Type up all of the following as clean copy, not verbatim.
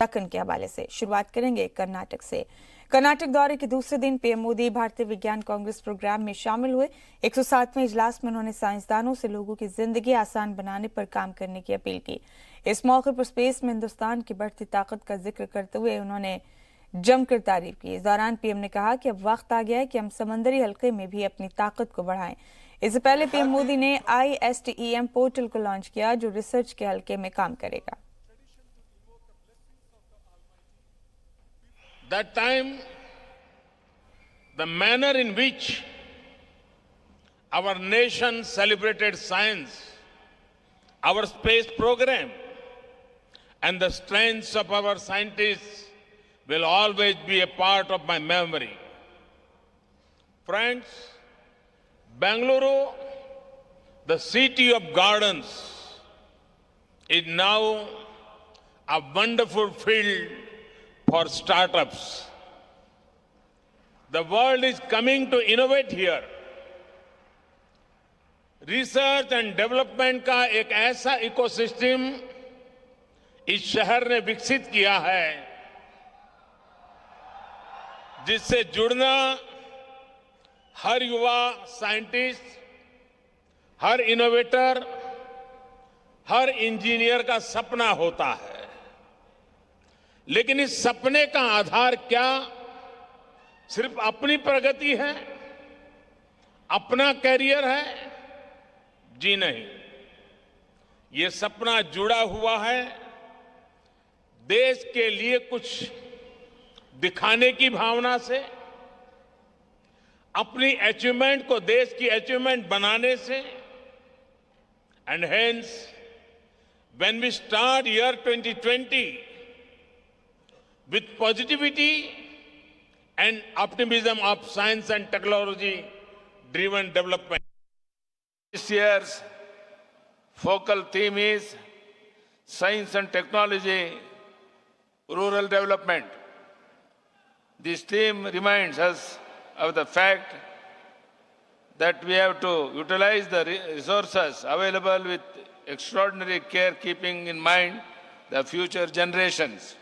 दक्कन के हवाले से शुरुआत करेंगे कर्नाटक से। कर्नाटक दौरे के दूसरे दिन पीएम मोदी भारतीय विज्ञान कांग्रेस प्रोग्राम में शामिल हुए। 107वें इजलास में उन्होंने साइंसदानों से लोगों की जिंदगी आसान बनाने पर काम करने की अपील की। इस मौके पर स्पेस में हिंदुस्तान की बढ़ती ताकत का जिक्र करते हुए उन्होंने जमकर तारीफ की। इस दौरान पीएम ने कहा कि अब वक्त आ गया है कि हम समंदरी हल्के में भी अपनी ताकत को बढ़ाएं। इससे पहले पीएम मोदी ने ISTEM पोर्टल को लॉन्च किया, जो रिसर्च के हल्के में काम करेगा। That time, the manner in which our nation celebrated science, our space program, and the strengths of our scientists will always be a part of my memory. Friends, Bengaluru, the city of gardens, is now a wonderful field for startups. The world is coming to innovate here. Research and development का एक ऐसा ecosystem इस शहर ने विकसित किया है जिससे जुड़ना हर युवा साइंटिस्ट, हर इनोवेटर, हर इंजीनियर का सपना होता है। लेकिन इस सपने का आधार क्या सिर्फ अपनी प्रगति है, अपना कैरियर है? जी नहीं, ये सपना जुड़ा हुआ है देश के लिए कुछ दिखाने की भावना से, अपनी अचीवमेंट को देश की अचीवमेंट बनाने से। And hence when we start year 2020 with positivity and optimism of science and technology driven development. This year's focal theme is Science and Technology, Rural Development. This theme reminds us of the fact that we have to utilize the resources available with extraordinary care, keeping in mind the future generations.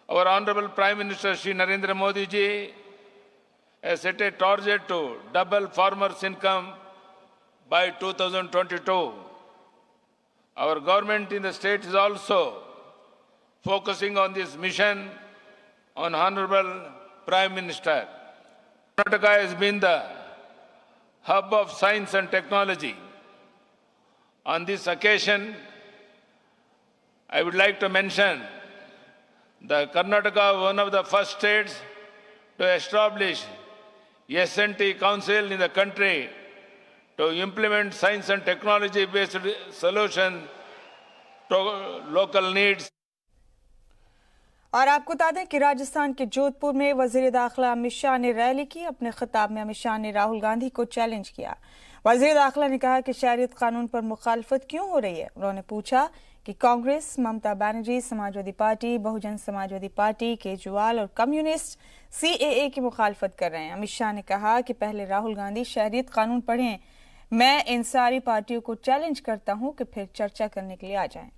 Our Honorable Prime Minister Shri Narendra Modi ji has set a target to double farmers' income by 2022. Our government in the state is also focusing on this mission on Honorable Prime Minister. Karnataka has been the hub of science and technology. On this occasion, I would like to mention the Karnataka, one of the first states to establish S&T Council in the country to implement science and technology-based solution to local needs. और आपको बता दें कि राजस्थान के जोधपुर में वजीर दाखिला अमित शाह ने रैली की। अपने खिताब में अमित शाह ने राहुल गांधी को चैलेंज किया। वजीर दाखिला ने कहा कि शहरियत कानून पर मुखालफत क्यों हो रही है। उन्होंने पूछा कि कांग्रेस, ममता बनर्जी, समाजवादी पार्टी, बहुजन समाजवादी पार्टी, केजरीवाल और कम्युनिस्ट CAA की मुखालफत कर रहे हैं। अमित शाह ने कहा कि पहले राहुल गांधी शहरियत कानून पढ़ें। मैं इन सारी पार्टियों को चैलेंज करता हूं कि फिर चर्चा करने के लिए आ जाएं।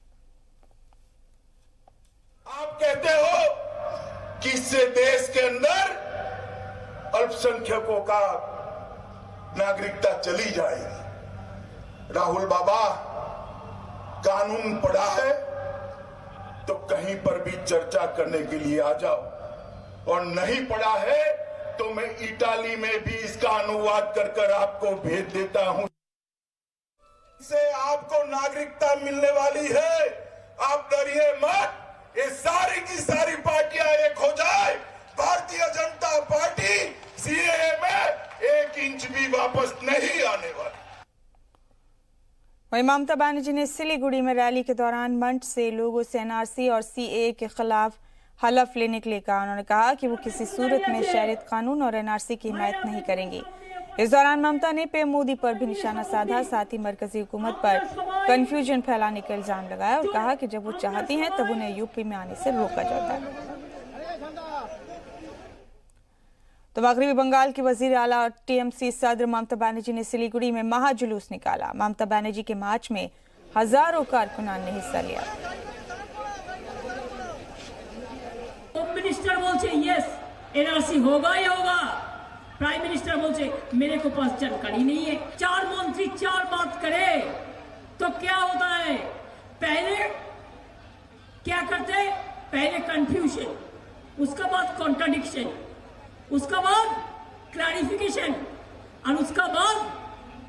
आप कहते हो कि इससे देश के अंदर अल्पसंख्यकों का नागरिकता चली जाएगी। राहुल बाबा, कानून पढ़ा है तो कहीं पर भी चर्चा करने के लिए आ जाओ, और नहीं पढ़ा है तो मैं इटाली में भी इसका अनुवाद कर आपको भेज देता हूं। इससे आपको नागरिकता मिलने वाली है, आप डरिए मत। ये सारी की सारी पार्टियां एक हो जाए, भारतीय जनता पार्टी CAA में 1 इंच भी वापस नहीं आने वाली। वहीं ममता बनर्जी ने सिलीगुड़ी में रैली के दौरान मंच से लोगों से NRC और CAA के खिलाफ हलफ लेने के लिए कहा। उन्होंने कहा कि वो किसी सूरत में शहरियत कानून और NRC की हिमायत नहीं करेंगी। इस दौरान ममता ने पीएम मोदी पर भी निशाना साधा, साथ ही मरकजी हुकूमत पर कंफ्यूजन फैलाने का इल्जाम लगाया और कहा कि जब वो चाहती हैं तब उन्हें यूपी में आने से रोका जाता है। तो मगरबी बंगाल की वजीर आला और TMC सदर ममता बनर्जी ने सिलीगुड़ी में महाजुलूस निकाला। ममता बनर्जी के मार्च में हजारों कारकुनान ने हिस्सा लिया। मिनिस्टर बोलছে यस एनआरसी होगा ही होगा, प्राइम मिनिस्टर बोलছে मेरे को पास जानकारी नहीं है। 4 मंत्री 4 बात करे तो क्या होता है? पहले क्या करते हैं? पहले कंफ्यूजन, उसका बाद कॉन्ट्राडिक्शन, उसका बाद क्लैरिफिकेशन और उसका बाद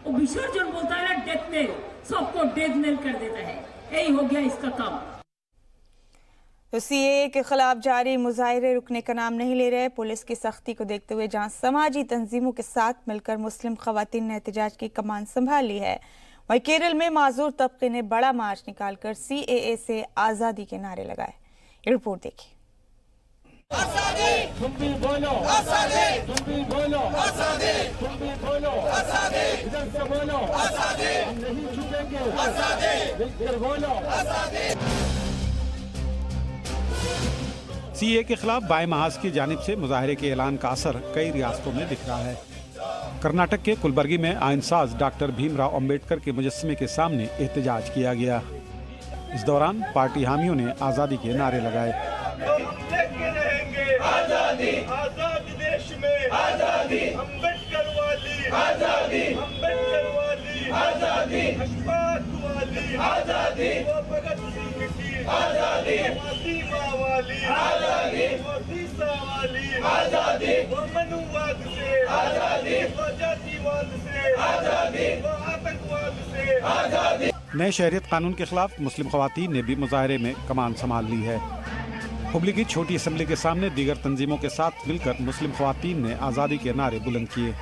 वो विसर्जन बोलता है ना, डेथ नेल, सबको डेथ नेल कर देता है। यही हो गया इसका काम। तो सीएए के खिलाफ जारी मुजाहिरे रुकने का नाम नहीं ले रहे। पुलिस की सख्ती को देखते हुए जहां समाजी तंजीमों के साथ मिलकर मुस्लिम खवातीन ने एहतजाज की कमान संभाल ली है, वहीं केरल में माजूर तबके ने बड़ा मार्च निकालकर सीएए से आजादी के नारे लगाए। ये रिपोर्ट देखिए। तुम भी बोलो आजादी, तुम भी बोलो आजादी, तुम भी बोलो आजादी, इधर से बोलो आजादी, हम नहीं झुकेंगे आजादी, मिलकर बोलो आजादी। सीए के खिलाफ बाएं महाज की जानिब से मुजाहरे के ऐलान का असर कई रियासतों में दिख रहा है। कर्नाटक के कुलबर्गी में आइनसाज डॉक्टर भीमराव अंबेडकर के मुजस्समे के सामने एहतजाज किया गया। इस दौरान पार्टी हामियों ने आज़ादी के नारे लगाए। आजादी, आजाद देश में आजादी, अम्बेडकर वाली आजादी, अम्बेडकर वाली आजादी, अशफाक वाली आजादी, वो भगत सिंह की आजादी, फातिमा वाली आजादी, वो सीसा वाली आजादी, वो मनुवाद से आजादी, वो जातिवाद से आजादी, वो आतंकवाद से आजादी। नए शहरियत कानून के खिलाफ मुस्लिम खवातीन ने भी मुजाहरे में कमान संभाल ली है। हुबली की छोटी असम्बली के सामने दीगर तंजीमों के साथ मिलकर मुस्लिम खवातीन ने आज़ादी के नारे बुलंद किए।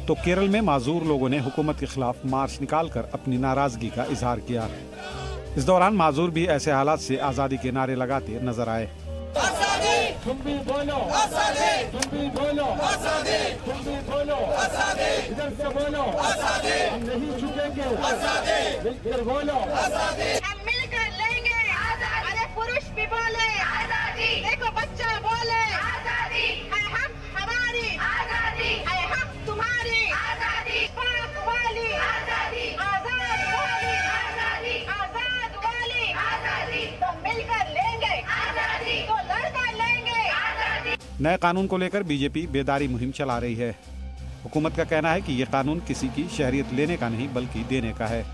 तो केरल में माजूर लोगों ने हुकूमत के खिलाफ मार्च निकालकर अपनी नाराजगी का इजहार किया। इस दौरान माजूर भी ऐसे हालात से आज़ादी के नारे लगाते नजर आए। तुम भी बोलो आजादी, तुम भी बोलो आजादी, तुम भी बोलो आजादी, इधर से बोलो आजादी, हम नहीं झुकेंगे आजादी, मिलकर बोलो आजादी, हम मिलकर लेंगे आजादी। अरे पुरुष भी बोले आजादी, देखो बच्चा बोले आजादी, है हम हमारी आजादी, है हम तुम्हारी आजादी, पाक वाली आजादी, आजाद वाली आजादी, आजाद वाली आजादी, तो मिलकर लेंगे आजादी, तो लड़कर लेंगे आजादी। नए कानून को लेकर बीजेपी बेदारी मुहिम चला रही है। हुकूमत का कहना है कि ये कानून किसी की शहरियत लेने का नहीं बल्कि देने का है,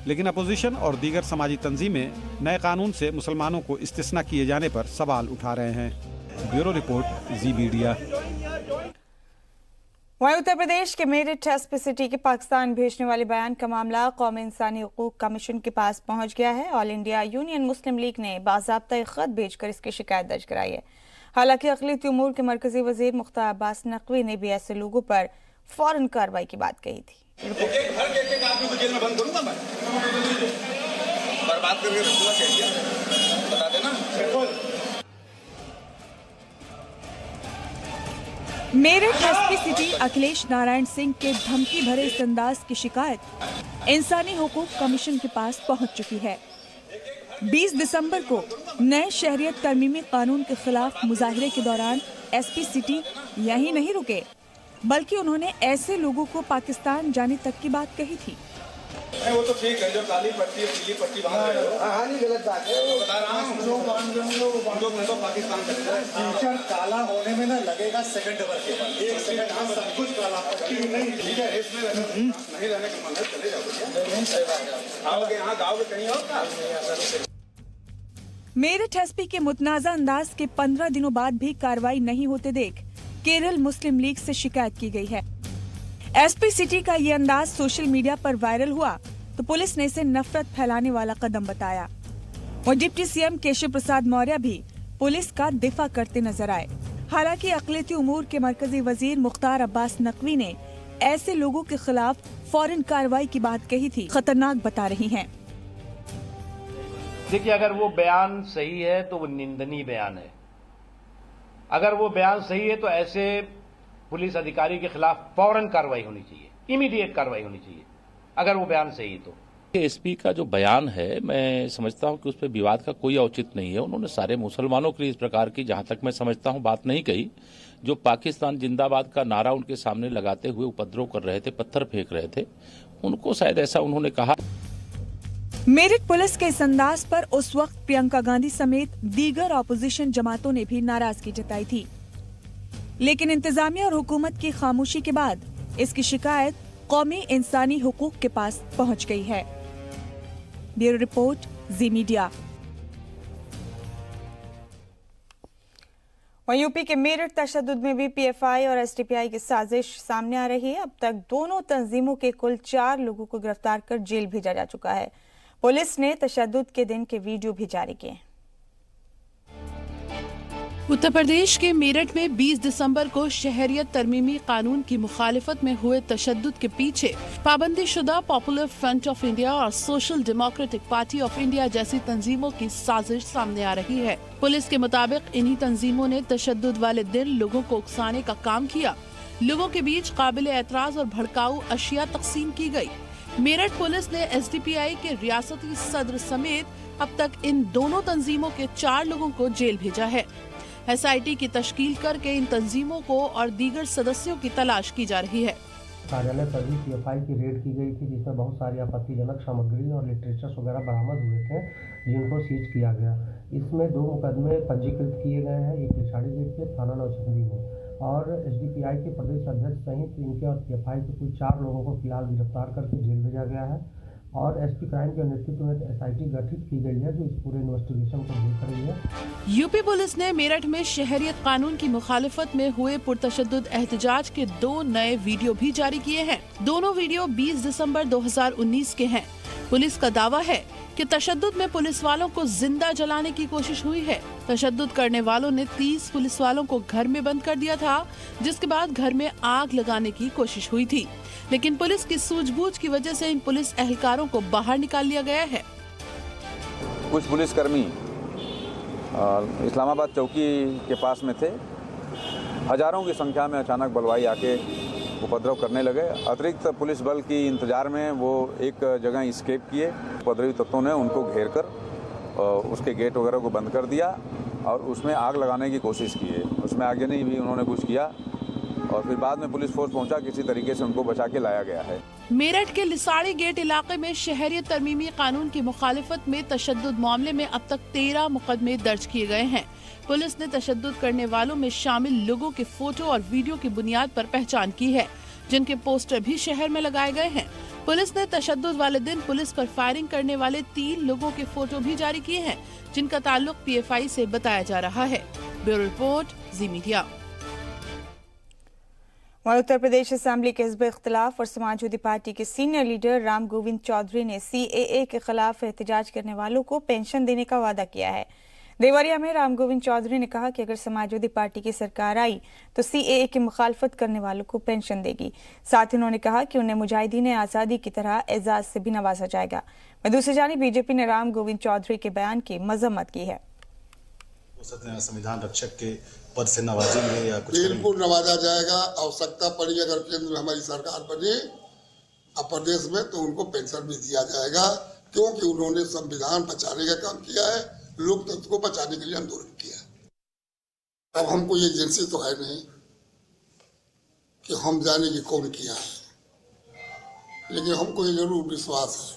लेकिन अपोजिशन और दीगर समाजी तंजीमें नए कानून से मुसलमानों को इस्तिस्ना किए जाने पर सवाल उठा रहे हैं। Bureau report, Zee Media. वहीं उत्तर प्रदेश के मेरठ एसपी सिटी के पाकिस्तान भेजने वाले बयान का मामला कौमी इंसानी हकूक कमीशन के पास पहुंच गया है। ऑल इंडिया यूनियन मुस्लिम लीग ने बाज़ाब्ता एक खत भेजकर इसकी शिकायत दर्ज कराई है। हालांकि अक़लियती उमूर के मरकजी वज़ीर मुख्तार अब्बास नकवी ने भी ऐसे लोगों पर फौरन कार्रवाई की बात कही थी। मेरठ एसपी सिटी अखिलेश नारायण सिंह के धमकी भरे इस अंदाज की शिकायत इंसानी हकूक कमीशन के पास पहुंच चुकी है। 20 दिसंबर को नए शहरियत तरमीमी कानून के खिलाफ मुजाहिरे के दौरान एसपी सिटी यहीं नहीं रुके, बल्कि उन्होंने ऐसे लोगों को पाकिस्तान जाने तक की बात कही थी। वो तो ठीक है, जो काली पट्टी है, पीली पट्टी नहीं गलत बात है। वो बता रहा हूँ, जो पाकिस्तान फ्यूचर काला होने में ना लगेगा सेकंड नंबर के बाद। एक सेकंड हाँ, सब कुछ काला पट्टी नहीं, ठीक है, इसमें नहीं रहने का मन है, चले जाओ। आओगे यहाँ, गाँव में कहीं और। मेरठ एसपी के मुतनाज़ा अंदाज के 15 दिनों बाद भी कार्रवाई नहीं होते देख केरल मुस्लिम लीग से शिकायत की गई है। एसपी सिटी का ये अंदाज सोशल मीडिया पर वायरल हुआ तो पुलिस ने इसे नफरत फैलाने वाला कदम बताया। और डिप्टी सीएम केशव प्रसाद मौर्य भी पुलिस का दिफा करते नजर आए। हालांकि अक़लियती उमूर के मरकजी वजीर मुख्तार अब्बास नकवी ने ऐसे लोगों के खिलाफ फौरन कार्रवाई की बात कही थी, खतरनाक बता रही हैं। देखिए, अगर वो बयान सही है तो वो निंदनीय बयान है। अगर वो बयान सही है तो ऐसे पुलिस अधिकारी के खिलाफ फौरन कार्रवाई होनी चाहिए, इमीडिएट कार्रवाई होनी चाहिए, अगर वो बयान सही है तो। एसपी का जो बयान है, मैं समझता हूं कि उस पर विवाद का कोई औचित्य नहीं है। उन्होंने सारे मुसलमानों के लिए इस प्रकार की, जहां तक मैं समझता हूं, बात नहीं कही। जो पाकिस्तान जिंदाबाद का नारा उनके सामने लगाते हुए उपद्रव कर रहे थे, पत्थर फेंक रहे थे, उनको शायद ऐसा उन्होंने कहा। मेरठ पुलिस के इस अंदाज पर उस वक्त प्रियंका गांधी समेत दीगर ऑपोजिशन जमातों ने भी नाराजगी जताई थी, लेकिन इंतजामिया और हुकूमत की खामोशी के बाद इसकी शिकायत कौमी इंसानी हुकूक के पास पहुंच गई है। Bureau report, Zee Media. वहीं यूपी के मेरठ तशद्दुद में भी पीएफआई और एसडीपीआई की साजिश सामने आ रही है। अब तक दोनों तंजीमों के कुल 4 लोगों को गिरफ्तार कर जेल भेजा जा चुका है। पुलिस ने तशद्दुद के दिन के वीडियो भी जारी किए। उत्तर प्रदेश के मेरठ में 20 दिसंबर को शहरियत तरमीमी कानून की मुखालिफत में हुए तशद्दुद के पीछे पाबंदीशुदा पॉपुलर फ्रंट ऑफ इंडिया और social democratic party of India जैसी तंजीमों की साजिश सामने आ रही है। पुलिस के मुताबिक इन्हीं तंजीमों ने तशद्दुद वाले दिन लोगों को उकसाने का काम किया। लोगों के बीच काबिल एतराज और भड़काऊ अशिया तकसीम की गयी। मेरठ पुलिस ने एसडीपीआई के रियासती सदर समेत अब तक इन दोनों तंजीमों के 4 लोगों को जेल भेजा है। एसआईटी की तश्कील करके इन तंजीमों को और दीगर सदस्यों की तलाश की जा रही है। कार्यालय पर भी पीएफआई की रेड की गई थी, जिसमें बहुत सारी आपत्तिजनक सामग्री और लिटरेचर्स वगैरह बरामद हुए थे, जिनको सीज किया गया। इसमें 2 मुकदमे पंजीकृत किए गए हैं, एक लिछाड़ी गेट के थाना नौचंदी में, और एसडीपीआई के प्रदेश अध्यक्ष सहित इनके और पीएफआई के कुल 4 लोगों को फिलहाल गिरफ्तार करके जेल भेजा गया है। और एसपी क्राइम के नेतृत्व में एसआईटी गठित की गई है, जो इस पूरे इन्वेस्टिगेशन को देख रही है। यूपी पुलिस ने मेरठ में शहरियत कानून की मुखालिफत में हुए पुरतशद्दुद एहतजाज के 2 नए वीडियो भी जारी किए हैं। दोनों वीडियो 20 दिसंबर 2019 के हैं। पुलिस का दावा है कि तशद्दुद में पुलिस वालों को जिंदा जलाने की कोशिश हुई है। तशद्दुद करने वालों ने 30 पुलिस वालों को घर में बंद कर दिया था, जिसके बाद घर में आग लगाने की कोशिश हुई थी, लेकिन पुलिस की सूझबूझ की वजह से इन पुलिस एहलकारों को बाहर निकाल लिया गया है। कुछ पुलिसकर्मी इस्लामाबाद चौकी के पास में थे। हजारों की संख्या में अचानक बलवाई आके उपद्रव करने लगे। अतिरिक्त पुलिस बल की इंतजार में वो एक जगह स्केप किए। उपद्रवी तत्वों ने उनको घेर कर उसके गेट वगैरह को बंद कर दिया और उसमें आग लगाने की कोशिश की है। उसमें आगे नहीं भी उन्होंने कुछ किया और फिर बाद में पुलिस फोर्स पहुंचा, किसी तरीके से उनको बचा के लाया गया है। मेरठ के लिसाड़ी गेट इलाके में शहरियत तरमीमी कानून की मुखालिफत में तशद्दुद मामले में अब तक 13 मुकदमे दर्ज किए गए हैं। पुलिस ने तशद्दुद करने वालों में शामिल लोगों के फोटो और वीडियो की बुनियाद पर पहचान की है, जिनके पोस्टर भी शहर में लगाए गए हैं। पुलिस ने तशद्दुद वाले दिन पुलिस पर फायरिंग करने वाले 3 लोगों के फोटो भी जारी किए हैं, जिनका ताल्लुक पीएफआई से बताया जा रहा है। Bureau report, Zee Media. वहीं उत्तर प्रदेश असेंबली के हिज़्ब इख्तिलाफ और समाजवादी पार्टी के सीनियर लीडर राम गोविंद चौधरी ने सीएए के खिलाफ एहतजाज करने वालों को पेंशन देने का वादा किया है। देवरिया में राम गोविंद चौधरी ने कहा कि अगर समाजवादी पार्टी की सरकार आई तो सीएए की मुखालफत करने वालों को पेंशन देगी। साथ ही उन्होंने कहा कि उन्हें मुजाहिदीन आज़ादी की तरह एजाज से भी नवाजा जाएगा। वहीं दूसरी जानिब बीजेपी ने राम गोविंद चौधरी के बयान की मजम्मत की है। संविधान रक्षक के पद से नवाजेंगे या कुछ? बिल्कुल नवाजा जाएगा। आवश्यकता पड़ी अगर केंद्र में हमारी सरकार बने और प्रदेश में तो उनको पेंशन भी दिया जाएगा, क्योंकि उन्होंने संविधान बचाने का काम किया है, लोकतंत्र को बचाने के लिए आंदोलन किया। अब हमको ये एजेंसी तो है नहीं कि हम जाने की कौन किया है, लेकिन हमको ये जरूर विश्वास है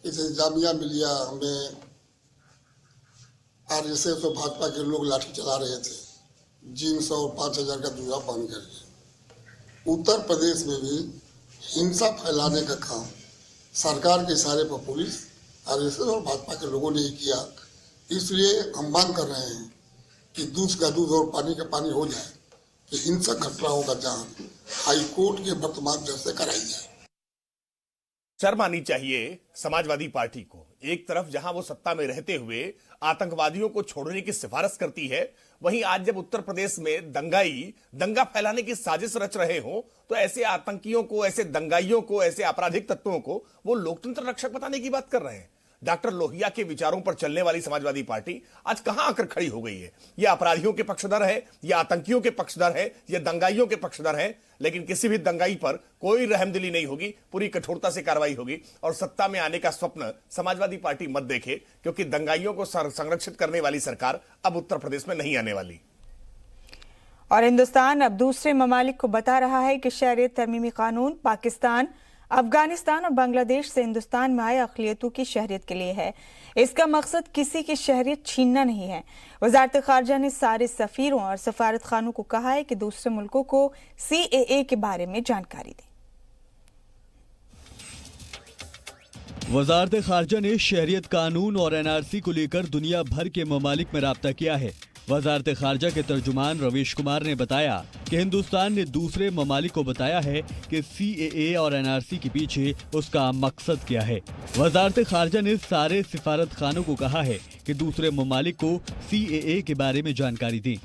इस इंतजामिया मिलिया हमें आरएसएस और भाजपा के लोग लाठी चला रहे थे, जीन्स और 5000 का जूता पहन कर। उत्तर प्रदेश में भी हिंसा फैलाने का काम सरकार के इशारे पर पुलिस, आरएसएस और भाजपा के लोगों ने ही किया। इसलिए हम मांग कर रहे हैं कि दूध का दूध और पानी का पानी हो जाए, कि हिंसक घटनाओं का जांच हाईकोर्ट के वर्तमान जज से कराई जाए। शर्म आनी चाहिए समाजवादी पार्टी को। एक तरफ जहां वो सत्ता में रहते हुए आतंकवादियों को छोड़ने की सिफारिश करती है, वहीं आज जब उत्तर प्रदेश में दंगा फैलाने की साजिश रच रहे हो तो ऐसे आतंकियों को, ऐसे दंगाइयों को, ऐसे आपराधिक तत्वों को वो लोकतंत्र रक्षक बताने की बात कर रहे हैं। डॉक्टर लोहिया के विचारों पर चलने वाली समाजवादी पार्टी आज कहां आकर खड़ी हो गई है? ये अपराधियों के पक्षधर है, ये आतंकियों के पक्षधर है, ये दंगाइयों के पक्षधर है, लेकिन किसी भी दंगाई पर कोई रहमदिली नहीं होगी, पूरी कठोरता से कार्रवाई होगी। और सत्ता में आने का स्वप्न समाजवादी पार्टी मत देखे, क्योंकि दंगाइयों को संरक्षित करने वाली सरकार अब उत्तर प्रदेश में नहीं आने वाली। और हिंदुस्तान अब दूसरे ममालिक को बता रहा है कि शहरियत तरमीमी कानून पाकिस्तान, अफगानिस्तान और बांग्लादेश से हिंदुस्तान में आए अक़लियतों की शहरियत के लिए है। इसका मकसद किसी की शहरियत छीनना नहीं है। वज़ारत ख़ारजा ने सारे सफ़ीरों और सफारत खानों को कहा है कि दूसरे मुल्कों को CAA के बारे में जानकारी दें। वज़ारत ख़ारजा ने शहरियत कानून और NRC को लेकर दुनिया भर के ममालिक में राब्ता किया है। वज़ारत ख़ारजा के तर्जुमान रवीश कुमार ने बताया कि हिंदुस्तान ने दूसरे ममालिक को बताया है कि CAA और NRC के पीछे उसका मकसद क्या है। वज़ारत ख़ारजा ने सारे सिफारत खानों को कहा है कि दूसरे ममालिक को CAA के बारे में जानकारी दें।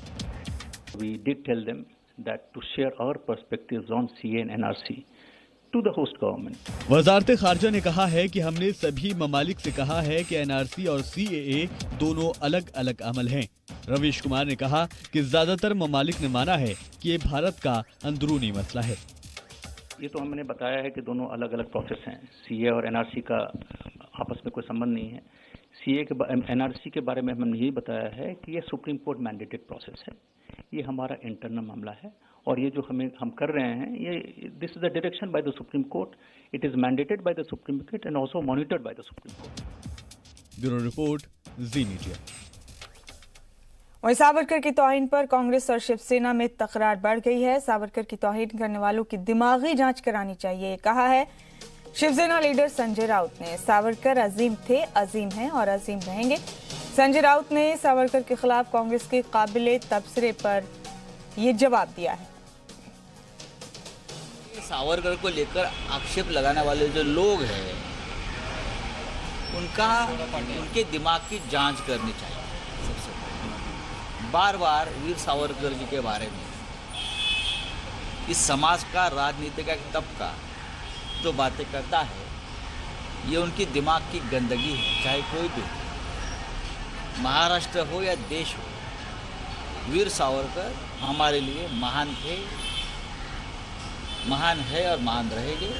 We did tell them that to share our perspectives on CAA and NRC to the host government. वज़ारत ख़ारजा ने कहा है कि हमने सभी ममालिक से कहा है कि NRC और CAA दोनों अलग अलग अमल हैं। रवीश कुमार ने कहा कि ज्यादातर ममालिक ने माना है कि ये भारत का अंदरूनी मसला है। ये तो हमने बताया है कि दोनों अलग अलग प्रोसेस हैं। CAA और NRC का आपस में कोई संबंध नहीं है। CAA के NRC के बारे में हमने यही बताया है कि ये सुप्रीम कोर्ट मैंडेटेड प्रोसेस है। ये हमारा इंटरनल मामला है और ये जो हम कर रहे हैं ये this is the direction by the Supreme Court. It is mandated by the Supreme Court and also monitored by the Supreme Court. Bureau report, Zee Media. वहीं सावरकर की तौहीन पर कांग्रेस और शिवसेना में तकरार बढ़ गई है। सावरकर की तौहीन करने वालों की दिमागी जांच करानी चाहिए, कहा है शिवसेना लीडर संजय राउत ने। सावरकर अजीम थे, अजीम हैं और अजीम रहेंगे। संजय राउत ने सावरकर के खिलाफ कांग्रेस के काबिले तबसरे पर ये जवाब दिया है। सावरकर को लेकर आक्षेप लगाने वाले जो लोग हैं उनके दिमाग की जांच करनी चाहिए। बार बार वीर सावरकर जी के बारे में इस समाज का राजनीति का तबका जो बातें करता है ये उनकी दिमाग की गंदगी है। चाहे कोई भी महाराष्ट्र हो या देश हो, वीर सावरकर हमारे लिए महान थे, महान है और महान रहेंगे।